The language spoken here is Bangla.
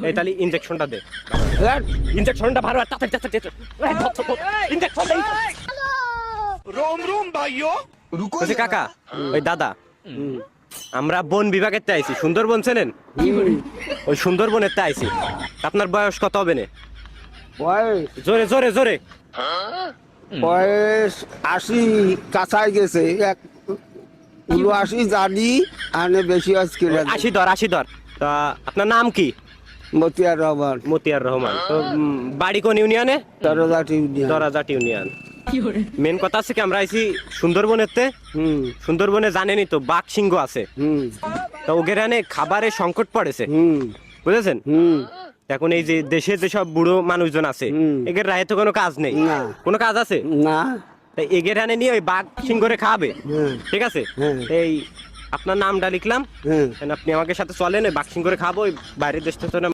এই তাহলে ইনজেকশনটা দে, ইনজেকশনটা ভালো ইনজেকশন দে। বলছি কাকা, ওই দাদা, আমরা বন বিভাগের তে আইছি, সুন্দরবন চেনেন? ওই সুন্দরবনের তে আইছি। আপনার বয়স কত হবে না? বয়স জোরে জোরে জোরে। বয়স 80 কাছাই গেছে, 80 জানি আনে বেশি আজকে 80 ধর। তা আপনার নাম কি? মতিয়ার রহমান, মতিয়ার রহমান। তো বাড়ি কোন ইউনিয়নে? তরজাটি দরাজাট ইউনিয়ন। মেন কথা আছে কি, আমরা আইছি সুন্দরবনের তে। সুন্দরবনে জানেনই তো বাঘ সিংহ আছে। তো ওগেরানে খাবারের সংকট পড়েছে, বুঝেছেন? এখন এই যে দেশে যেসব বুড়ো মানুষজন আছে, এদের রায়ে তো কোনো কাজ নেই। না। কোনো কাজ আছে না। তাই এগের হানে নিয়ে ওই বাঘ সিংহরে খাওয়াবে, ঠিক আছে? হ্যাঁ। এই আপনার নামটা লিখলাম, আপনি আমাকে সাথে চলেন, ওই বাঘ সিংহরে খাবো, ওই বাইরের দেশ থেকে